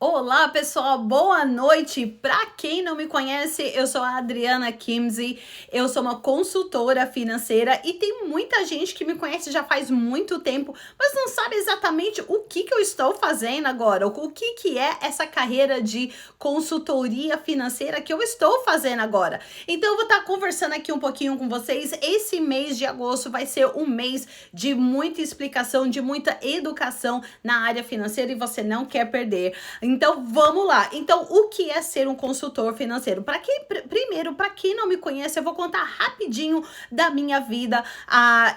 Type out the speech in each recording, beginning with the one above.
Olá, pessoal, boa noite. Para quem não me conhece, eu sou a Adriana Kimsey. Eu sou uma consultora financeira e tem muita gente que me conhece já faz muito tempo, mas não sabe exatamente o que eu estou fazendo agora, o que é essa carreira de consultoria financeira que eu estou fazendo agora. Então, eu vou estar conversando aqui um pouquinho com vocês. Esse mês de agosto vai ser um mês de muita explicação, de muita educação na área financeira e você não quer perder. Então, vamos lá. Então, o que é ser um consultor financeiro? Primeiro, para quem não me conhece, eu vou contar rapidinho da minha vida.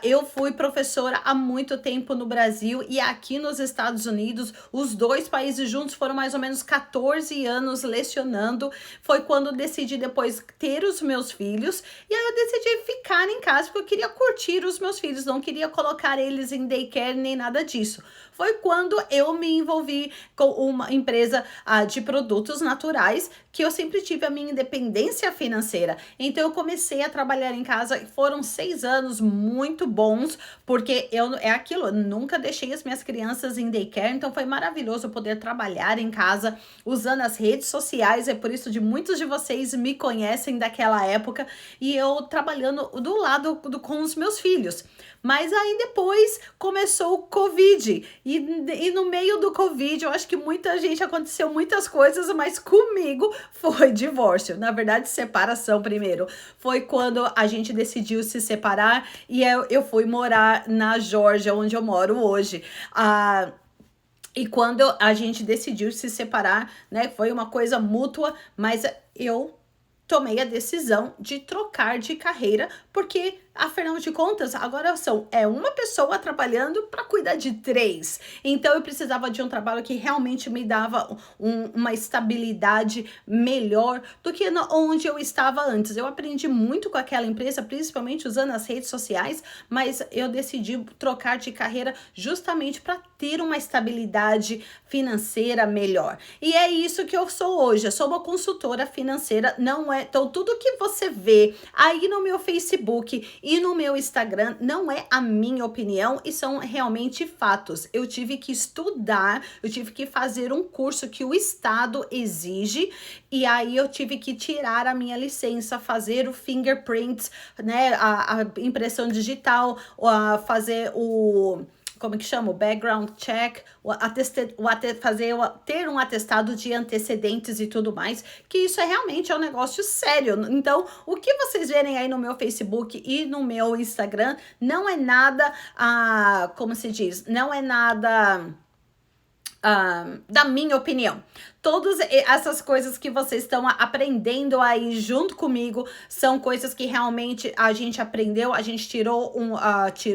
Eu fui professora há muito tempo no Brasil e aqui nos Estados Unidos. Os dois países juntos foram mais ou menos 14 anos lecionando. Foi quando eu decidi depois ter os meus filhos. E aí eu decidi ficar em casa porque eu queria curtir os meus filhos. Não queria colocar eles em daycare nem nada disso. Foi quando eu me envolvi com uma empresa de produtos naturais, que eu sempre tive a minha independência financeira. Então eu comecei a trabalhar em casa e foram 6 anos muito bons, porque é aquilo, eu nunca deixei as minhas crianças em daycare, então foi maravilhoso poder trabalhar em casa usando as redes sociais. É por isso de muitos de vocês me conhecem daquela época, e eu trabalhando do lado com os meus filhos. Mas aí depois começou o Covid, e no meio do Covid, eu acho que muita gente aconteceu muitas coisas, mas comigo foi divórcio. Na verdade, separação primeiro. Foi quando a gente decidiu se separar e eu fui morar na Geórgia, onde eu moro hoje. E quando a gente decidiu se separar, né, foi uma coisa mútua, mas eu tomei a decisão de trocar de carreira, porque, afinal de contas, agora é uma pessoa trabalhando para cuidar de 3. Então, eu precisava de um trabalho que realmente me dava uma estabilidade melhor do que onde eu estava antes. Eu aprendi muito com aquela empresa, principalmente usando as redes sociais, mas eu decidi trocar de carreira justamente para ter uma estabilidade financeira melhor. E é isso que eu sou hoje. Eu sou uma consultora financeira, não é? Então, tudo que você vê aí no meu Facebook e no meu Instagram não é a minha opinião e são realmente fatos. Eu tive que estudar, eu tive que fazer um curso que o Estado exige, e aí eu tive que tirar a minha licença, fazer o fingerprint, né, a impressão digital, fazer como que chama? O background check, ter um atestado de antecedentes e tudo mais, que isso realmente é um negócio sério. Então, o que vocês verem aí no meu Facebook e no meu Instagram não é nada, como se diz, não é nada da minha opinião. Todas essas coisas que vocês estão aprendendo aí junto comigo são coisas que realmente a gente aprendeu, a gente tirou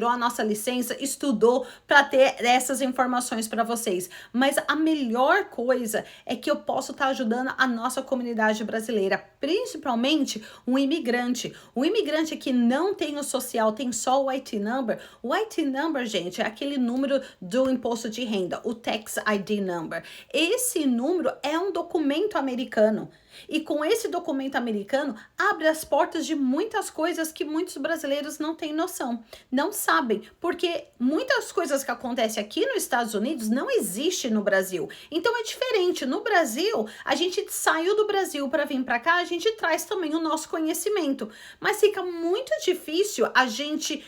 a nossa licença, estudou para ter essas informações para vocês. Mas a melhor coisa é que eu posso estar ajudando a nossa comunidade brasileira, principalmente um imigrante. Um imigrante que não tem o social, tem só o IT number. O IT number, gente, é aquele número do imposto de renda, o Tax ID number. Esse número é um documento americano. E com esse documento americano, abre as portas de muitas coisas que muitos brasileiros não têm noção, não sabem, porque muitas coisas que acontecem aqui nos Estados Unidos não existem no Brasil. Então é diferente. No Brasil, a gente saiu do Brasil para vir para cá, a gente traz também o nosso conhecimento, mas fica muito difícil a gente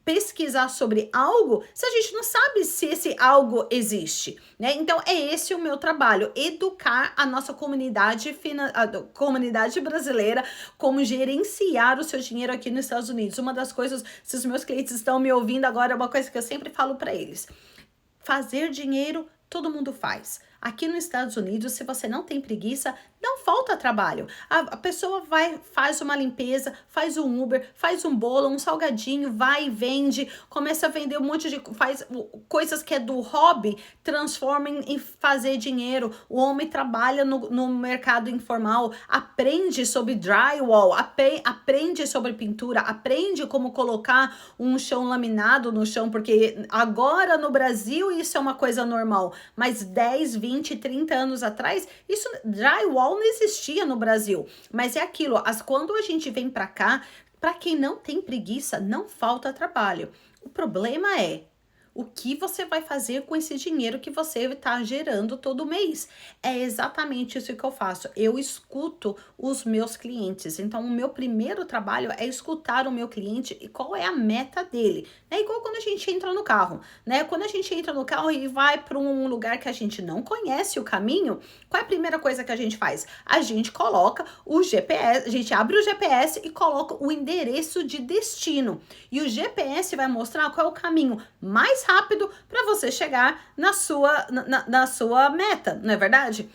pesquisar sobre algo se a gente não sabe se esse algo existe, né? Então é esse o meu trabalho, educar a nossa comunidade brasileira como gerenciar o seu dinheiro aqui nos Estados Unidos. Uma das coisas, se os meus clientes estão me ouvindo agora, é uma coisa que eu sempre falo para eles: fazer dinheiro todo mundo faz. Aqui nos Estados Unidos, se você não tem preguiça, não falta trabalho. A pessoa faz uma limpeza, faz um Uber, faz um bolo, um salgadinho, vai e vende, começa a vender um monte de... faz coisas que é do hobby, transforma em fazer dinheiro. O homem trabalha no mercado informal, aprende sobre drywall, aprende sobre pintura, aprende como colocar um chão laminado no chão, porque agora no Brasil isso é uma coisa normal, mas 10, 20, 30 anos atrás, drywall não existia no Brasil. Mas é aquilo, quando a gente vem para cá, para quem não tem preguiça, não falta trabalho. O problema é o que você vai fazer com esse dinheiro que você está gerando todo mês. É exatamente isso que eu faço. Eu escuto os meus clientes. Então, o meu primeiro trabalho é escutar o meu cliente e qual é a meta dele. É igual quando a gente entra no carro, né? Quando a gente entra no carro e vai para um lugar que a gente não conhece o caminho, qual é a primeira coisa que a gente faz? A gente coloca o GPS, a gente abre o GPS e coloca o endereço de destino. E o GPS vai mostrar qual é o caminho mais rápido para você chegar na sua meta, não é verdade?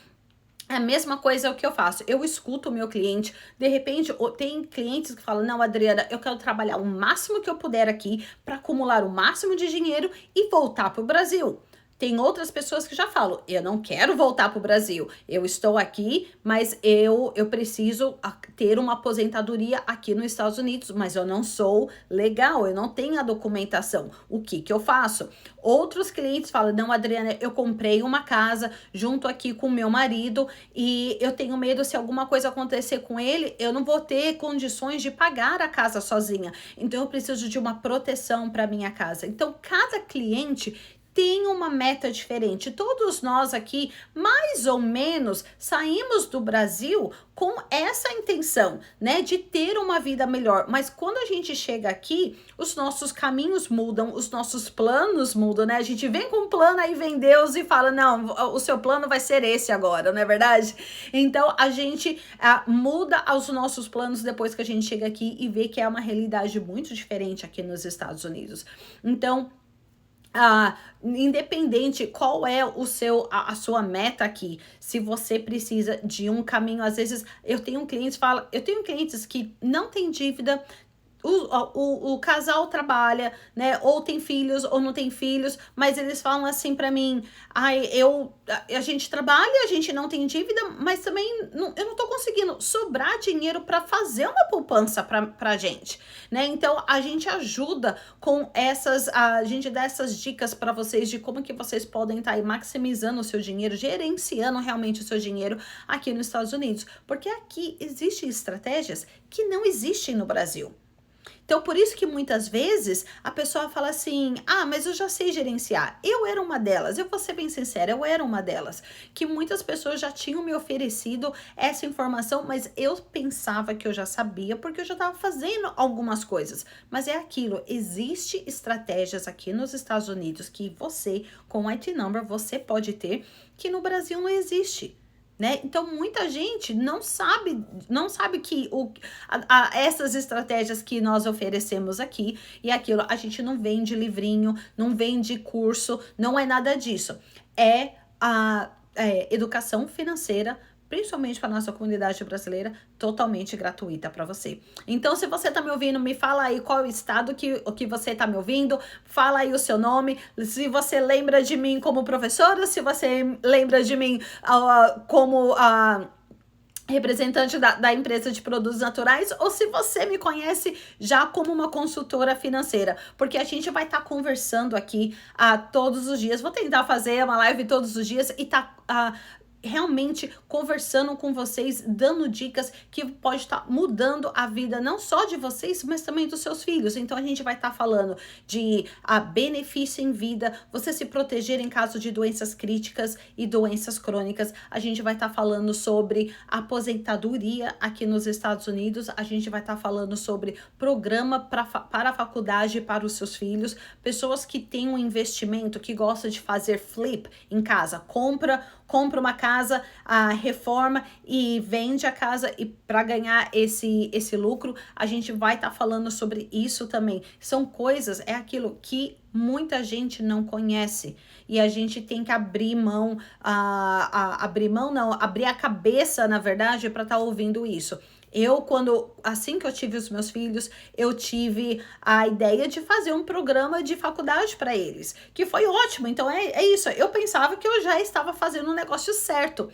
É a mesma coisa o que eu faço. Eu escuto o meu cliente. De repente, tem clientes que falam: não, Adriana, eu quero trabalhar o máximo que eu puder aqui para acumular o máximo de dinheiro e voltar para o Brasil. Tem outras pessoas que já falam: eu não quero voltar para o Brasil. Eu estou aqui, mas eu preciso ter uma aposentadoria aqui nos Estados Unidos, mas eu não sou legal, eu não tenho a documentação. O que eu faço? Outros clientes falam: não, Adriana, eu comprei uma casa junto aqui com o meu marido e eu tenho medo, se alguma coisa acontecer com ele, eu não vou ter condições de pagar a casa sozinha. Então eu preciso de uma proteção para minha casa. Então cada cliente tem uma meta diferente. Todos nós aqui, mais ou menos, saímos do Brasil com essa intenção, né, de ter uma vida melhor. Mas quando a gente chega aqui, os nossos caminhos mudam, os nossos planos mudam, né? A gente vem com um plano, aí vem Deus e fala: não, o seu plano vai ser esse agora, não é verdade? Então, a gente muda os nossos planos depois que a gente chega aqui e vê que é uma realidade muito diferente aqui nos Estados Unidos. Então, independente qual é a sua meta aqui, se você precisa de um caminho, às vezes eu tenho clientes que não têm dívida. O casal trabalha, né? Ou tem filhos ou não tem filhos, mas eles falam assim pra mim: ai, a gente trabalha, a gente não tem dívida, mas também eu não tô conseguindo sobrar dinheiro para fazer uma poupança pra gente, né? Então a gente ajuda com a gente dá essas dicas para vocês de como que vocês podem estar aí maximizando o seu dinheiro, gerenciando realmente o seu dinheiro aqui nos Estados Unidos, porque aqui existem estratégias que não existem no Brasil. Então, por isso que muitas vezes a pessoa fala assim: ah, mas eu já sei gerenciar. Eu era uma delas, eu vou ser bem sincera, eu era uma delas. Que muitas pessoas já tinham me oferecido essa informação, mas eu pensava que eu já sabia, porque eu já estava fazendo algumas coisas. Mas é aquilo, existe estratégias aqui nos Estados Unidos que você, com o IT Number, você pode ter, que no Brasil não existe. Né? Então muita gente não sabe que essas estratégias que nós oferecemos aqui e aquilo, a gente não vende livrinho, não vende curso, não é nada disso. É a educação financeira, principalmente para nossa comunidade brasileira, totalmente gratuita para você. Então, se você tá me ouvindo, me fala aí qual é o estado que você tá me ouvindo, fala aí o seu nome, se você lembra de mim como professora, se você lembra de mim como representante da empresa de produtos naturais, ou se você me conhece já como uma consultora financeira, porque a gente vai estar conversando aqui todos os dias. Vou tentar fazer uma live todos os dias e realmente conversando com vocês, dando dicas que pode estar mudando a vida não só de vocês, mas também dos seus filhos. Então a gente vai estar falando de benefício em vida, você se proteger em caso de doenças críticas e doenças crônicas. A gente vai estar falando sobre aposentadoria aqui nos Estados Unidos. A gente vai estar falando sobre programa para a faculdade para os seus filhos, pessoas que têm um investimento, que gostam de fazer flip em casa, compra uma casa, reforma e vende a casa, e para ganhar esse lucro, a gente vai estar falando sobre isso também. São coisas, é aquilo que muita gente não conhece e a gente tem que abrir mão, abrir a cabeça, na verdade, para estar ouvindo isso. Assim que eu tive os meus filhos, eu tive a ideia de fazer um programa de faculdade para eles, que foi ótimo. Então é isso, eu pensava que eu já estava fazendo o negócio certo.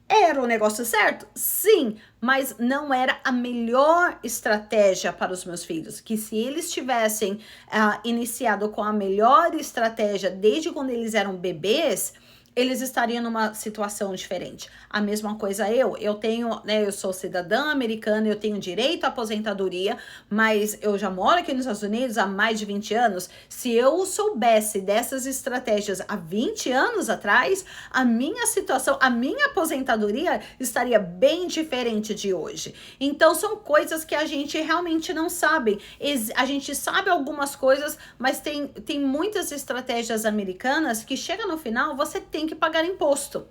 Era o negócio certo? Sim, mas não era a melhor estratégia para os meus filhos. Que se eles tivessem iniciado com a melhor estratégia desde quando eles eram bebês, eles estariam numa situação diferente. A mesma coisa eu tenho, né, eu sou cidadã americana, eu tenho direito à aposentadoria, mas eu já moro aqui nos Estados Unidos há mais de 20 anos. Se eu soubesse dessas estratégias há 20 anos atrás, a minha situação, a minha aposentadoria estaria bem diferente de hoje. Então são coisas que a gente realmente não sabe. A gente sabe algumas coisas, mas tem muitas estratégias americanas que chega no final, você tem que pagar imposto.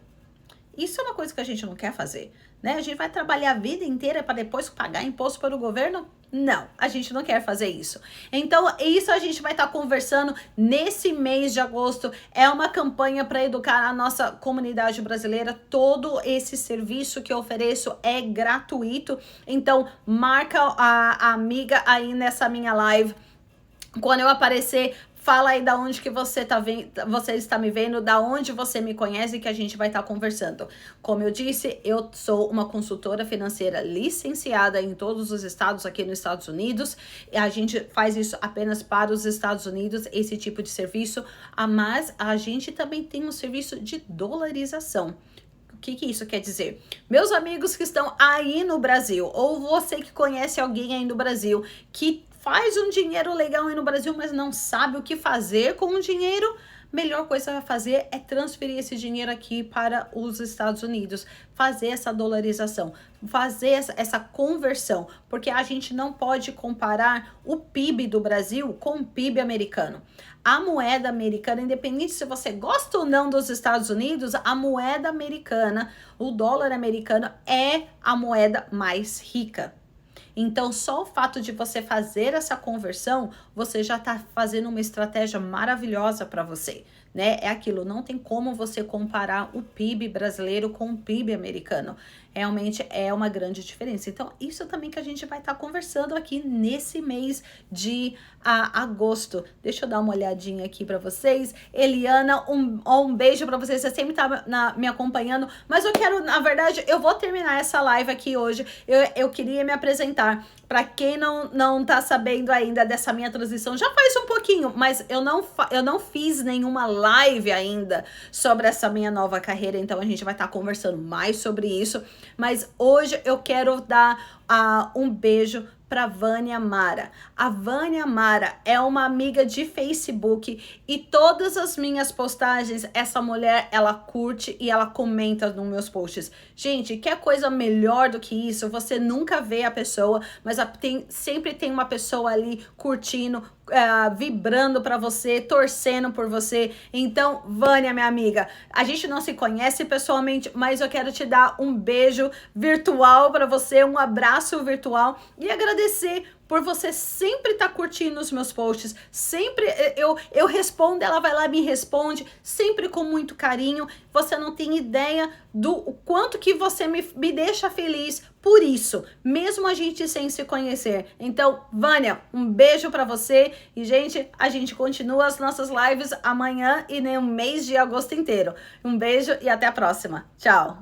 Isso é uma coisa que a gente não quer fazer, né? A gente vai trabalhar a vida inteira para depois pagar imposto para o governo? Não, a gente não quer fazer isso. Então, isso a gente vai estar conversando nesse mês de agosto. É uma campanha para educar a nossa comunidade brasileira. Todo esse serviço que eu ofereço é gratuito. Então, marca a amiga aí nessa minha live. Quando eu aparecer, fala aí da onde que você você está me vendo, da onde você me conhece, que a gente vai estar conversando. Como eu disse, eu sou uma consultora financeira licenciada em todos os estados aqui nos Estados Unidos. E a gente faz isso apenas para os Estados Unidos, esse tipo de serviço. Mas a gente também tem um serviço de dolarização. O que isso quer dizer? Meus amigos que estão aí no Brasil, ou você que conhece alguém aí no Brasil, que faz um dinheiro legal aí no Brasil, mas não sabe o que fazer com o dinheiro, melhor coisa a fazer é transferir esse dinheiro aqui para os Estados Unidos, fazer essa dolarização, fazer essa conversão, porque a gente não pode comparar o PIB do Brasil com o PIB americano. A moeda americana, independente se você gosta ou não dos Estados Unidos, a moeda americana, o dólar americano é a moeda mais rica. Então, só o fato de você fazer essa conversão, você já está fazendo uma estratégia maravilhosa para você, né? É aquilo, não tem como você comparar o PIB brasileiro com o PIB americano. Realmente é uma grande diferença. Então, isso também que a gente vai estar conversando aqui nesse mês de agosto. Deixa eu dar uma olhadinha aqui para vocês. Eliana, um beijo para vocês. Você sempre tá me acompanhando, mas eu quero, na verdade, eu vou terminar essa live aqui hoje. Eu queria me apresentar. Para quem não tá sabendo ainda dessa minha transição, já faz um pouquinho, mas eu não fiz nenhuma live ainda sobre essa minha nova carreira, então a gente vai estar conversando mais sobre isso. Mas hoje eu quero dar um beijo para Vânia Mara. A Vânia Mara é uma amiga de Facebook e todas as minhas postagens, essa mulher, ela curte e ela comenta nos meus posts. Gente, que coisa melhor do que isso? Você nunca vê a pessoa, mas sempre tem uma pessoa ali curtindo, vibrando para você, torcendo por você. Então, Vânia, minha amiga, a gente não se conhece pessoalmente, mas eu quero te dar um beijo virtual para você, um abraço virtual e agradecer por você sempre estar curtindo os meus posts. Sempre eu respondo, ela vai lá e me responde, sempre com muito carinho. Você não tem ideia do quanto que você me deixa feliz por isso, mesmo a gente sem se conhecer. Então, Vânia, um beijo para você. E, gente, a gente continua as nossas lives amanhã e no mês de agosto inteiro. Um beijo e até a próxima. Tchau!